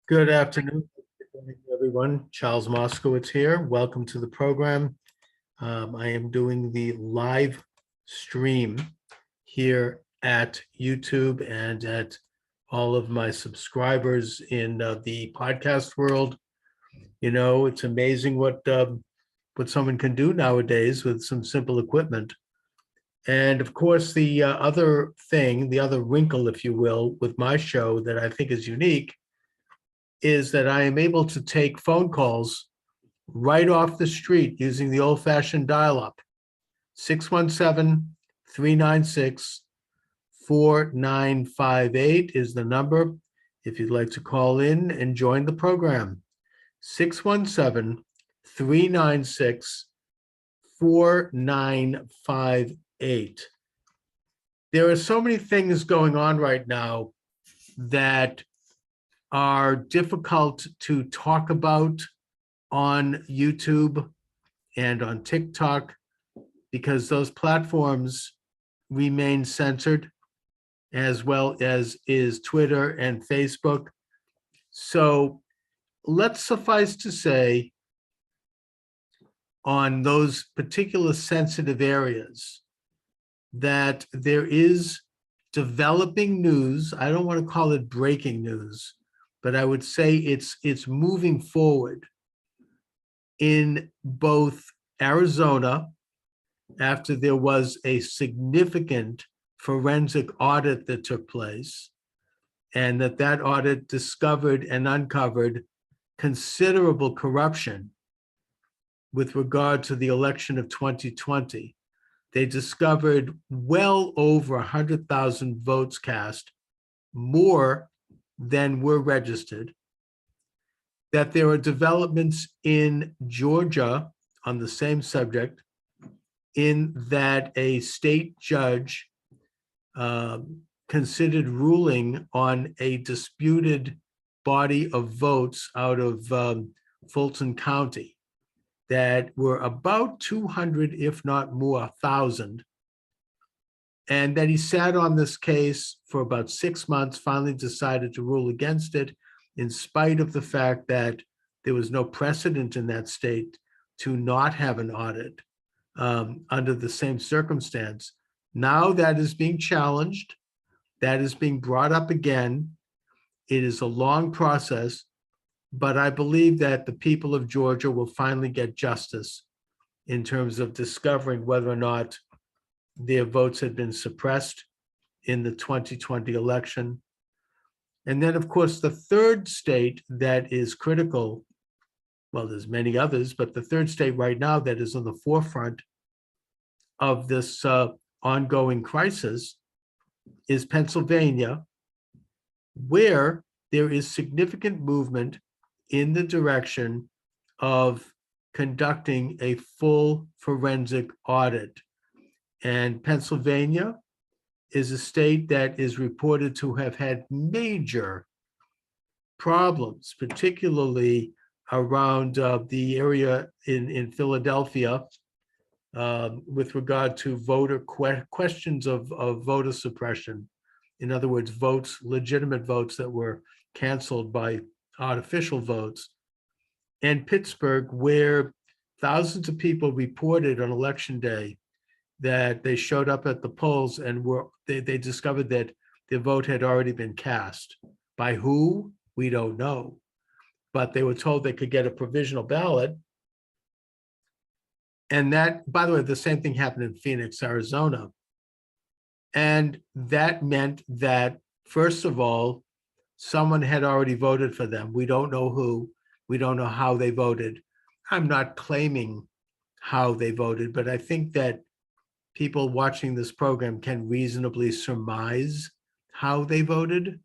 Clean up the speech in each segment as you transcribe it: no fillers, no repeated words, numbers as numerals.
Good afternoon, everyone. Charles Moskowitz here. Welcome to the program. I am doing the live stream here at YouTube and at all of my subscribers in the podcast world. You know, it's amazing what someone can do nowadays with some simple equipment. And of course, the other thing, the other wrinkle, if you will, with my show that I think is unique is that I am able to take phone calls right off the street using the old-fashioned dial-up. 617-396-4958 is the number if you'd like to call in and join the program. 617-396-4958. There are so many things going on right now that are difficult to talk about on YouTube and on TikTok because those platforms remain censored, as well as is Twitter and Facebook. So let's suffice to say, on those particular sensitive areas, that there is developing news. I don't want to call it breaking news, but I would say it's moving forward in both Arizona, after there was a significant forensic audit that took place, and that audit discovered and uncovered considerable corruption with regard to the election of 2020. They discovered well over 100,000 votes cast, more than were registered, that there are developments in Georgia on the same subject, in that a state judge considered ruling on a disputed body of votes out of Fulton County that were about 200, if not more, 1,000. And that he sat on this case for about 6 months, finally decided to rule against it, in spite of the fact that there was no precedent in that state to not have an audit under the same circumstance. Now that is being challenged. That is being brought up again. It is a long process, but I believe that the people of Georgia will finally get justice in terms of discovering whether or not their votes had been suppressed in the 2020 election. And then, of course, the third state that is critical, well, there's many others, but the third state right now that is on the forefront of this ongoing crisis is Pennsylvania, where there is significant movement in the direction of conducting a full forensic audit. And Pennsylvania is a state that is reported to have had major problems, particularly around the area in Philadelphia with regard to voter questions of voter suppression. In other words, votes, legitimate votes that were canceled by artificial votes. And Pittsburgh, where thousands of people reported on election day that they showed up at the polls and they discovered that their vote had already been cast. By who? We don't know. But they were told they could get a provisional ballot. And that, by the way, the same thing happened in Phoenix, Arizona. And that meant that, first of all, someone had already voted for them. We don't know who. We don't know how they voted. I'm not claiming how they voted, but I think that people watching this program can reasonably surmise how they voted.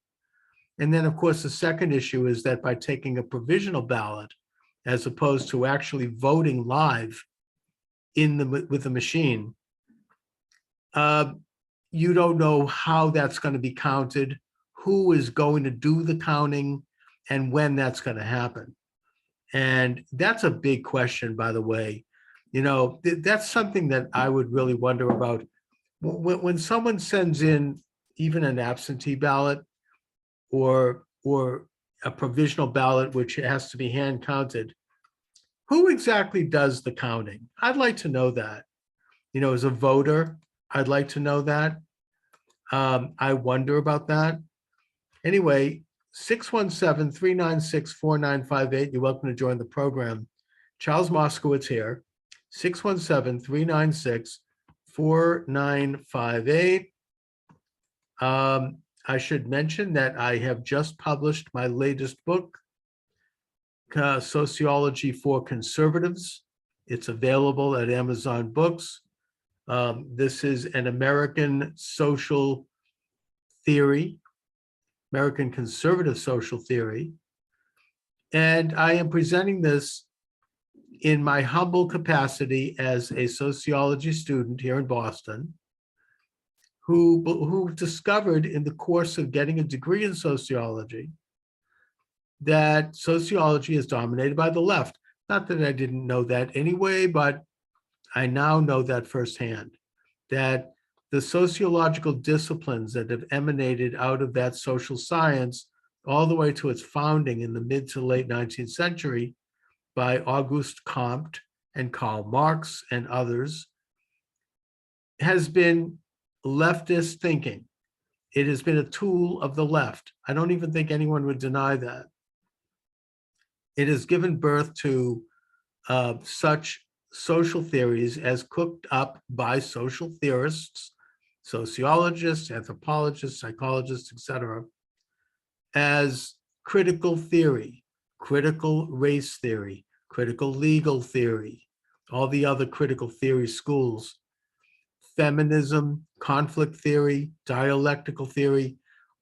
And then, of course, the second issue is that by taking a provisional ballot, as opposed to actually voting live with the machine, you don't know how that's going to be counted, who is going to do the counting, and when that's going to happen. And that's a big question, by the way. You know, that's something that I would really wonder about. When someone sends in even an absentee ballot or a provisional ballot, which has to be hand counted. Who exactly does the counting? I'd like to know that. As a voter, I'd like to know that. I wonder about that. Anyway, 617-396-4958. You're welcome to join the program. Charles Moskowitz here, 617-396-4958. I should mention that I have just published my latest book, Sociology for Conservatives. It's available at Amazon Books. This is an American social theory, American conservative social theory. And I am presenting this in my humble capacity as a sociology student here in Boston, who discovered in the course of getting a degree in sociology that sociology is dominated by the left. Not that I didn't know that anyway, but I now know that firsthand, that the sociological disciplines that have emanated out of that social science all the way to its founding in the mid to late 19th century by Auguste Comte and Karl Marx and others has been leftist thinking. It has been a tool of the left. I don't even think anyone would deny that. It has given birth to such social theories as cooked up by social theorists, sociologists, anthropologists, psychologists, etc., as critical theory, critical race theory, critical legal theory, all the other critical theory schools, feminism, conflict theory, dialectical theory,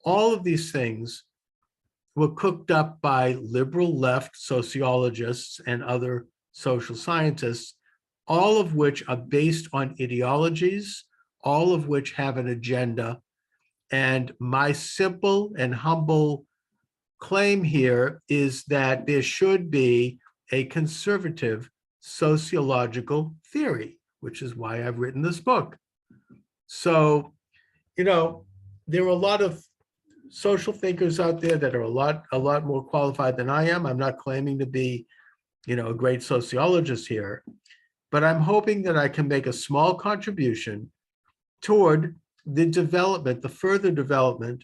all of these things were cooked up by liberal left sociologists and other social scientists, all of which are based on ideologies, all of which have an agenda. And my simple and humble claim here is that there should be a conservative sociological theory, which is why I've written this book. So, there are a lot of social thinkers out there that are a lot more qualified than I am. I'm not claiming to be, a great sociologist here, but I'm hoping that I can make a small contribution toward the further development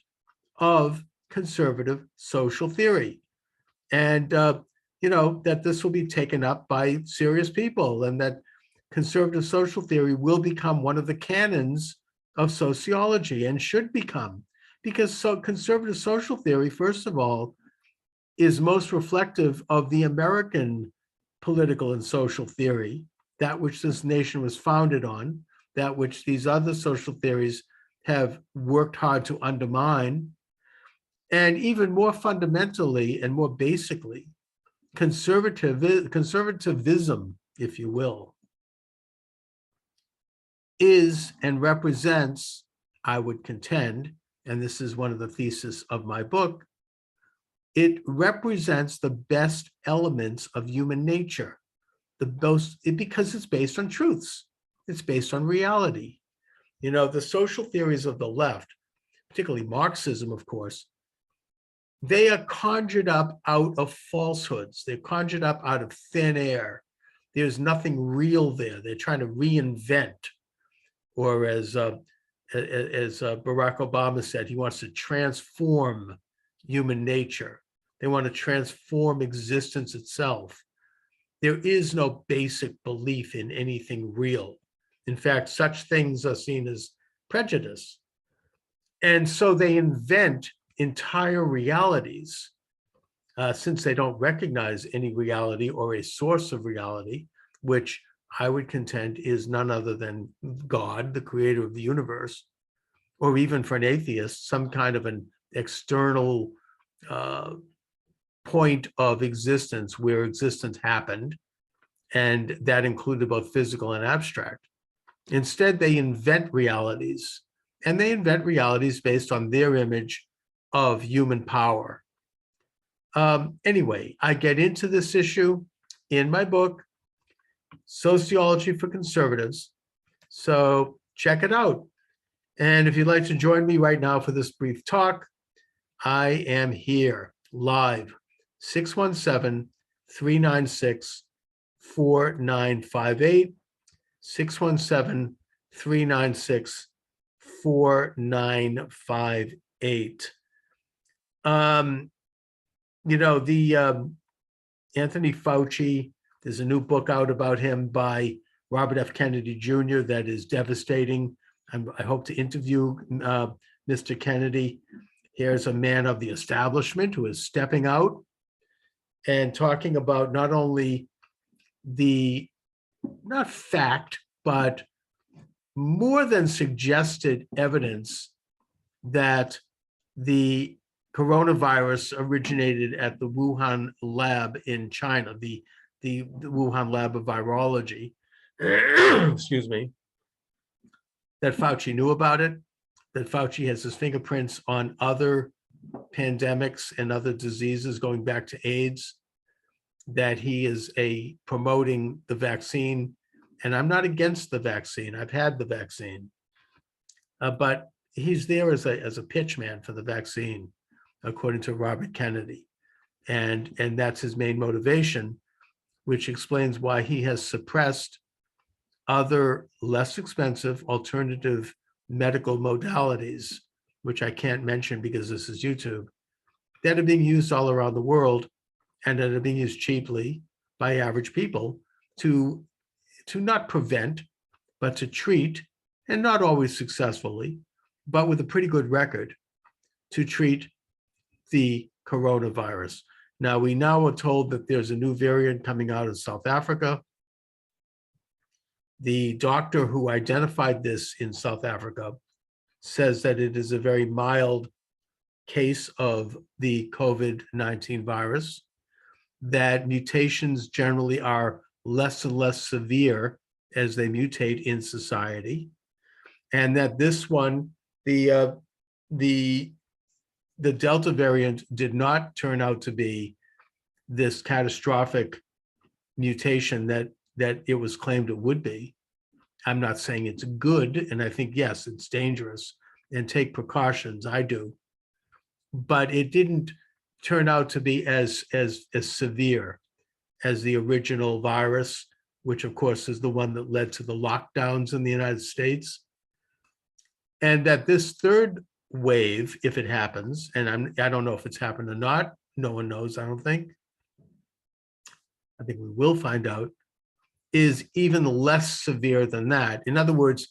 of conservative social theory. And, that this will be taken up by serious people, and that conservative social theory will become one of the canons of sociology, and should become, because conservative social theory, first of all, is most reflective of the American political and social theory, that which this nation was founded on, that which these other social theories have worked hard to undermine. And even more fundamentally and more basically, conservatism, if you will, is and represents, I would contend, and this is one of the theses of my book, it represents the best elements of human nature, because it's based on truths. It's based on reality. The social theories of the left, particularly Marxism, of course, they are conjured up out of falsehoods. They're conjured up out of thin air. There's nothing real there. They're trying to reinvent, or as Barack Obama said, he wants to transform human nature. They want to transform existence itself. There is no basic belief in anything real. In fact, such things are seen as prejudice. And so they invent entire realities, since they don't recognize any reality or a source of reality, which I would contend is none other than God, the creator of the universe, or even for an atheist, some kind of an external point of existence where existence happened, and that included both physical and abstract. Instead, they invent realities, and they invent realities based on their image of human power. Anyway, I get into this issue in my book, Sociology for Conservatives. So check it out. And if you'd like to join me right now for this brief talk, I am here. live, 617-396-4958, 617-396-4958. The Anthony Fauci, there's a new book out about him by Robert F. Kennedy Jr. that is devastating. I hope to interview Mr. Kennedy. Here's a man of the establishment who is stepping out and talking about not only not fact, but more than suggested evidence that the coronavirus originated at the Wuhan lab in China, the Wuhan lab of virology. Excuse me. That Fauci knew about it, that Fauci has his fingerprints on other pandemics and other diseases going back to AIDS, that he is promoting the vaccine. And I'm not against the vaccine. I've had the vaccine, but he's there as a pitch man for the vaccine, according to Robert Kennedy. And that's his main motivation, which explains why he has suppressed other less expensive alternative medical modalities, which I can't mention because this is YouTube, that are being used all around the world and that are being used cheaply by average people to not prevent, but to treat, and not always successfully, but with a pretty good record, to treat the coronavirus. Now, we now are told that there's a new variant coming out of South Africa. The doctor who identified this in South Africa says that it is a very mild case of the COVID-19 virus, that mutations generally are less and less severe as they mutate in society, and that this one, the Delta variant, did not turn out to be this catastrophic mutation that it was claimed it would be. I'm not saying it's good, and I think, yes, it's dangerous, and take precautions, I do. But it didn't turn out to be as severe as the original virus, which of course is the one that led to the lockdowns in the United States. And that this third wave, if it happens, and I don't know if it's happened or not, no one knows, I don't think. I think we will find out, is even less severe than that. In other words,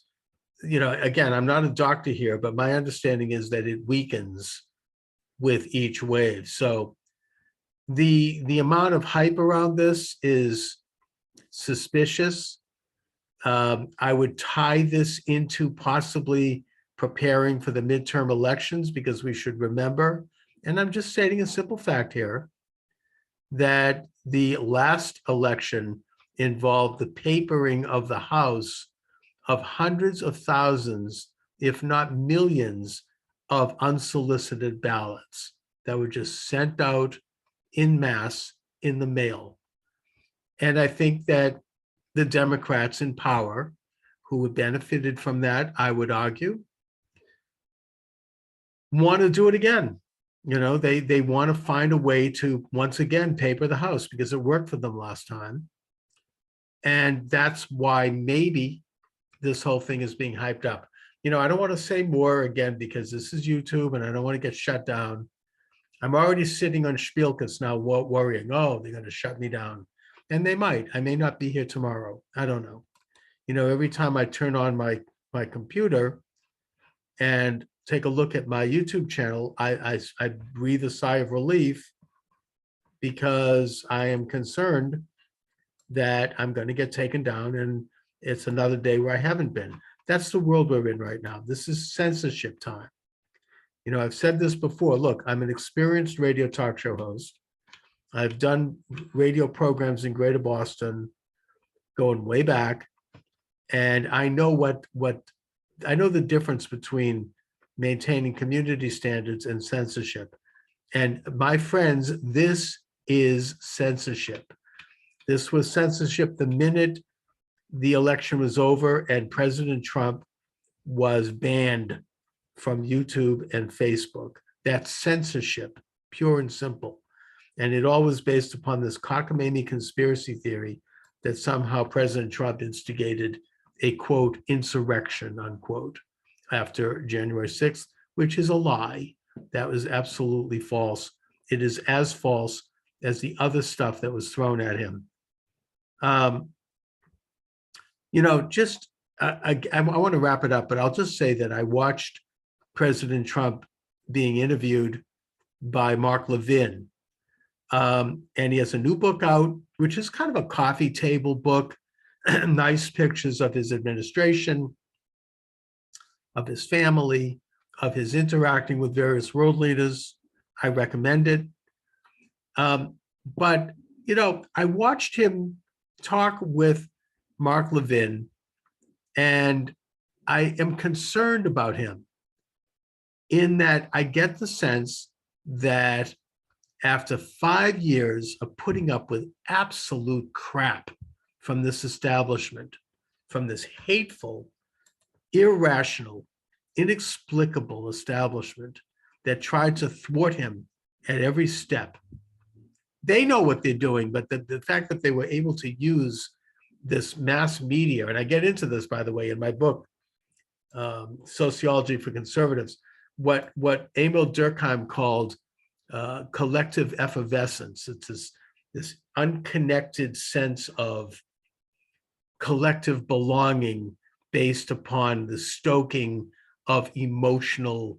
again, I'm not a doctor here, but my understanding is that it weakens with each wave. So the amount of hype around this is suspicious. I would tie this into possibly preparing for the midterm elections, because we should remember, and I'm just stating a simple fact here, that the last election involved the papering of the House of hundreds of thousands, if not millions, of unsolicited ballots that were just sent out en masse in the mail. And I think that the Democrats in power, who have benefited from that, I would argue, want to do it again. They want to find a way to once again paper the House, because it worked for them last time. And that's why maybe this whole thing is being hyped up. I don't want to say more again, because this is YouTube and I don't want to get shut down. I'm already sitting on Spielkes now, worrying, oh, they're going to shut me down. And they might. I may not be here tomorrow. I don't know. Every time I turn on my computer and take a look at my YouTube channel, I breathe a sigh of relief, because I am concerned that I'm going to get taken down and it's another day where I haven't been. That's the world we're in right now. This is censorship time. I've said this before. Look, I'm an experienced radio talk show host. I've done radio programs in Greater Boston going way back. And I know I know the difference between maintaining community standards and censorship. And my friends, this is censorship. This was censorship the minute the election was over and President Trump was banned from YouTube and Facebook. That's censorship, pure and simple. And it all was based upon this cockamamie conspiracy theory that somehow President Trump instigated a, quote, insurrection, unquote, after January 6th, which is a lie. That was absolutely false. It is as false as the other stuff that was thrown at him. Just I want to wrap it up, but I'll just say that I watched President Trump being interviewed by Mark Levin. And he has a new book out, which is kind of a coffee table book, nice pictures of his administration, of his family, of his interacting with various world leaders. I recommend it. But, I watched him talk with Mark Levin, and I am concerned about him in that I get the sense that after 5 years of putting up with absolute crap from this establishment, from this hateful, irrational, inexplicable establishment that tried to thwart him at every step, they know what they're doing, but the fact that they were able to use this mass media, and I get into this, by the way, in my book, Sociology for Conservatives, what Emil Durkheim called collective effervescence. It's this unconnected sense of collective belonging based upon the stoking of emotional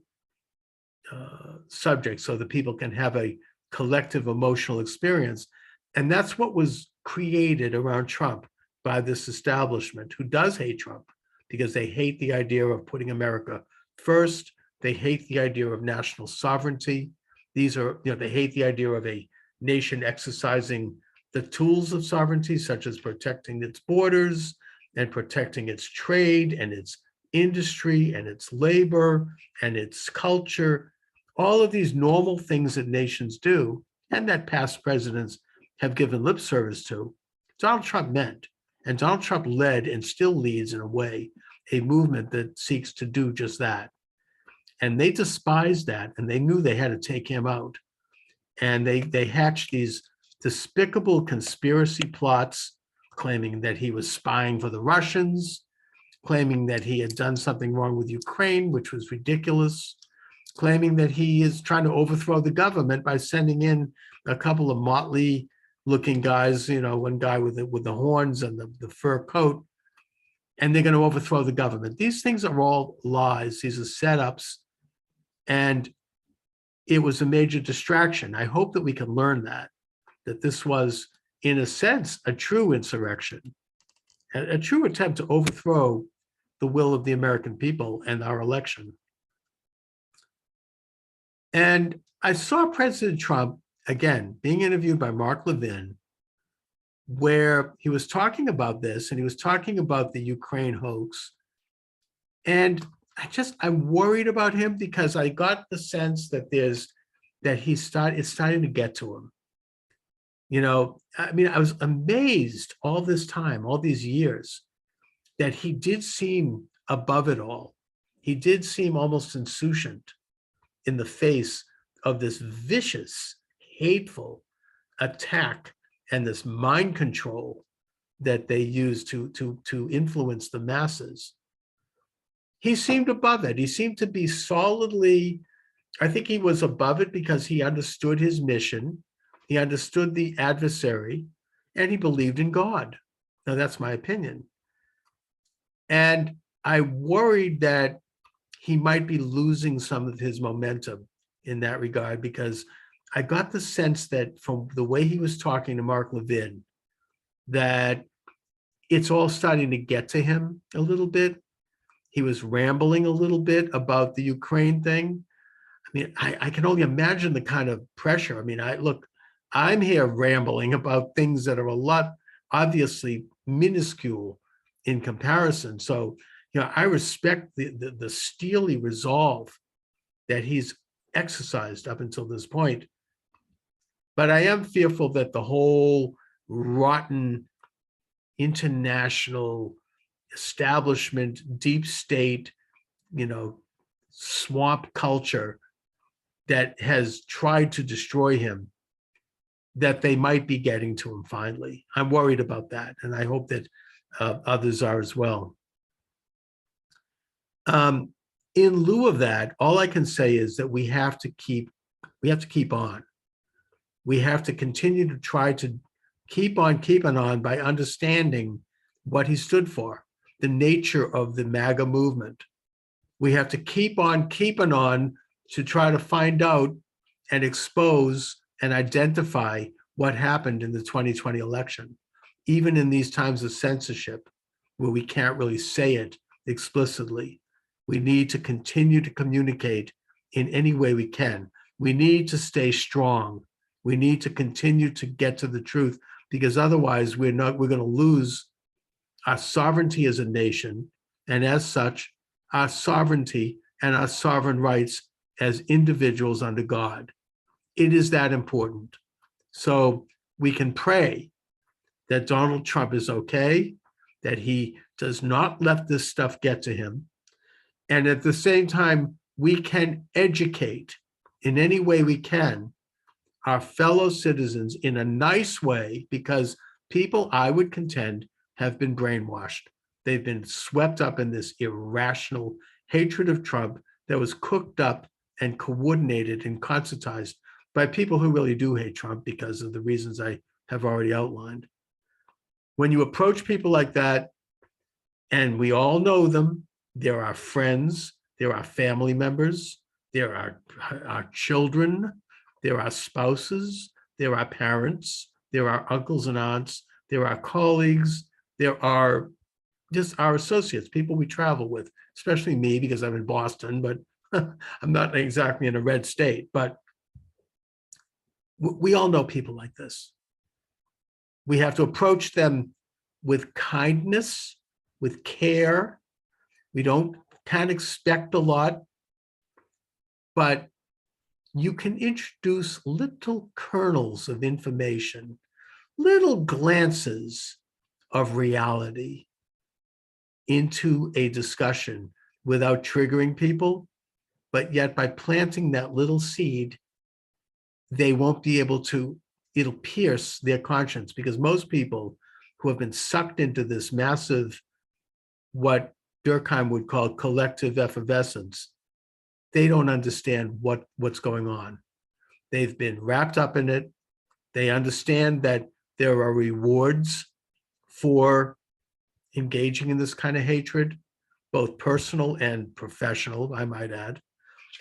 subjects so that people can have a collective emotional experience. And that's what was created around Trump by this establishment who does hate Trump because they hate the idea of putting America first. They hate the idea of national sovereignty. These are, they hate the idea of a nation exercising the tools of sovereignty, such as protecting its borders and protecting its trade and its industry and its labor and its culture, all of these normal things that nations do and that past presidents have given lip service to, Donald Trump meant. And Donald Trump led and still leads in a way, a movement that seeks to do just that. And they despised that, and they knew they had to take him out. And they hatched these despicable conspiracy plots, claiming that he was spying for the Russians, claiming that he had done something wrong with Ukraine, which was ridiculous, claiming that he is trying to overthrow the government by sending in a couple of motley looking guys, one guy with the horns and the fur coat, and they're going to overthrow the government. These things are all lies. These are setups. And it was a major distraction. I hope that we can learn that this was, in a sense, a true insurrection, a true attempt to overthrow the will of the American people and our election. And I saw President Trump, again, being interviewed by Mark Levin, where he was talking about this, and he was talking about the Ukraine hoax. And I'm worried about him because I got the sense that it's starting to get to him. I was amazed all this time, all these years, that he did seem above it all. He did seem almost insouciant in the face of this vicious, hateful attack and this mind control that they use to influence the masses. He seemed above it. He seemed to be solidly, I think he was above it because he understood his mission, he understood the adversary, and he believed in God. Now, that's my opinion. And I worried that he might be losing some of his momentum in that regard, because I got the sense that from the way he was talking to Mark Levin, that it's all starting to get to him a little bit. He was rambling a little bit about the Ukraine thing. I can only imagine the kind of pressure. I'm here rambling about things that are a lot, obviously minuscule in comparison. So, I respect the steely resolve that he's exercised up until this point. But I am fearful that the whole rotten international establishment, deep state, swamp culture that has tried to destroy him, that they might be getting to him finally. I'm worried about that, and I hope that others are as well. In lieu of that, all I can say is that we have to keep on. We have to continue to try to keep on keeping on by understanding what he stood for, the nature of the MAGA movement. We have to keep on keeping on to try to find out and expose and identify what happened in the 2020 election, even in these times of censorship, where we can't really say it explicitly. We need to continue to communicate in any way we can. We need to stay strong. We need to continue to get to the truth, because otherwise we're going to lose our sovereignty as a nation, and as such, our sovereignty and our sovereign rights as individuals under God. It is that important. So we can pray that Donald Trump is okay, that he does not let this stuff get to him. And at the same time, we can educate in any way we can our fellow citizens in a nice way, because people, I would contend, have been brainwashed. They've been swept up in this irrational hatred of Trump that was cooked up and coordinated and concertized by people who really do hate Trump because of the reasons I have already outlined. When you approach people like that, and we all know them, they're our friends, they're our family members, they're our children, they're our spouses, they're our parents, they're our uncles and aunts, they're our colleagues, there are just our associates, people we travel with, especially me because I'm in Boston, but I'm not exactly in a red state. But we all know people like this. We have to approach them with kindness, with care. We can't expect a lot, but you can introduce little kernels of information, little glances of reality into a discussion without triggering people. But yet by planting that little seed, they won't be able to, it'll pierce their conscience, because most people who have been sucked into this massive, what Durkheim would call collective effervescence, they don't understand what's going on. They've been wrapped up in it. They understand that there are rewards for engaging in this kind of hatred, both personal and professional, I might add.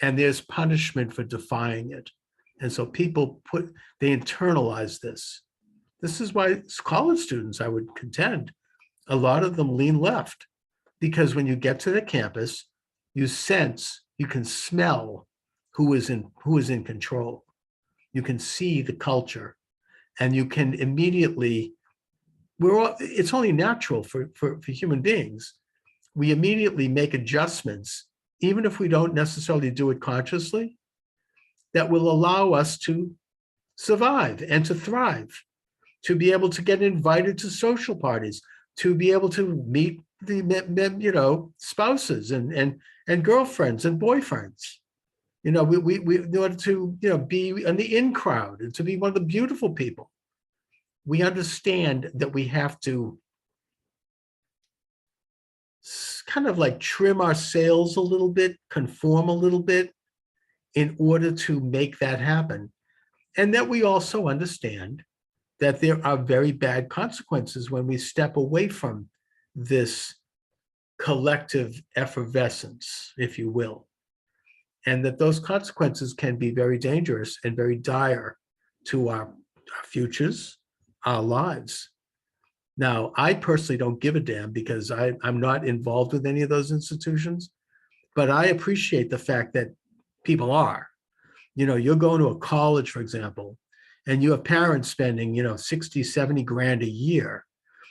And there's punishment for defying it. And so people they internalize this. This is why college students, I would contend, a lot of them lean left, because when you get to the campus, you sense, you can smell who is in control. You can see the culture, and you can immediately, it's only natural for human beings. We immediately make adjustments, even if we don't necessarily do it consciously, that will allow us to survive and to thrive, to be able to get invited to social parties, to be able to meet the spouses and girlfriends and boyfriends. We in order to be in the in crowd and to be one of the beautiful people. We understand that we have to kind of like trim our sails a little bit, conform a little bit in order to make that happen. And that we also understand that there are very bad consequences when we step away from this collective effervescence, if you will. And that those consequences can be very dangerous and very dire to our futures, our lives. Now, I personally don't give a damn, because I'm not involved with any of those institutions, but I appreciate the fact that people are. You're going to a college, for example, and you have parents spending, 60, 70 grand a year.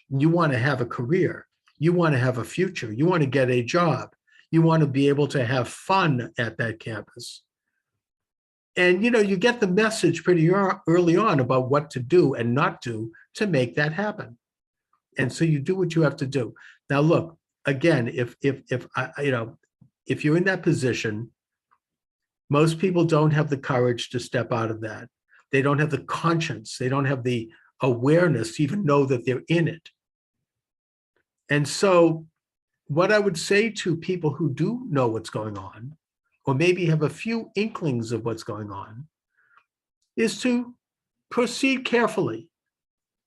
You want to have a career. You want to have a future. You want to get a job. You want to be able to have fun at that campus. And, you get the message pretty early on about what to do and not do to make that happen. And so you do what you have to do. Now, look, again, if you're in that position, Most people don't have the courage to step out of that. They don't have the conscience. They don't have the awareness to even know that they're in it. And so what I would say to people who do know what's going on, or maybe have a few inklings of what's going on, is to proceed carefully,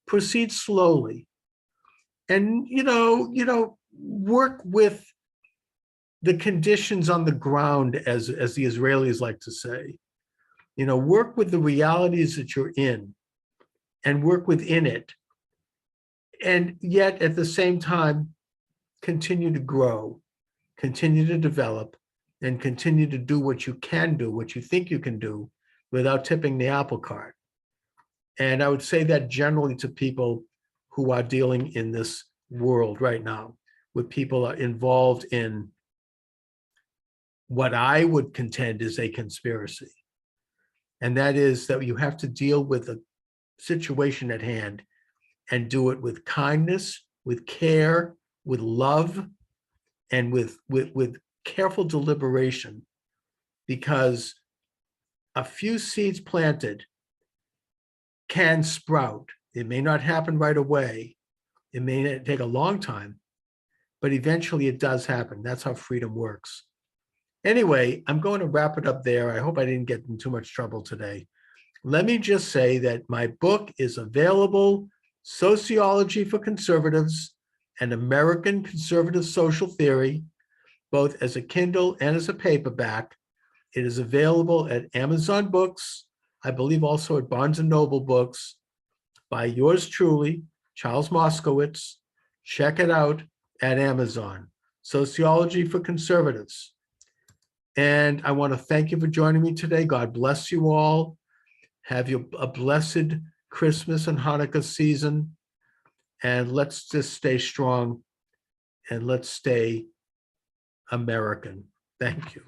proceed slowly, and work with the conditions on the ground, as the Israelis like to say. Work with the realities that you're in and work within it. And yet at the same time, continue to grow, continue to develop, and continue to do what you can do, what you think you can do, without tipping the apple cart. And I would say that generally to people who are dealing in this world right now, with people are involved in what I would contend is a conspiracy. And that is that you have to deal with the situation at hand and do it with kindness, with care, with love, and with careful deliberation, because a few seeds planted can sprout. It may not happen right away. It may take a long time, but eventually it does happen. That's how freedom works. Anyway, I'm going to wrap it up there. I hope I didn't get in too much trouble today. Let me just say that my book is available, Sociology for Conservatives, an American Conservative Social Theory, both as a Kindle and as a paperback. It is available at Amazon Books, I believe also at Barnes & Noble Books, by yours truly, Charles Moskowitz. Check it out at Amazon, Sociology for Conservatives. And I want to thank you for joining me today. God bless you all. Have you a blessed Christmas and Hanukkah season. And let's just stay strong and let's stay American. Thank you.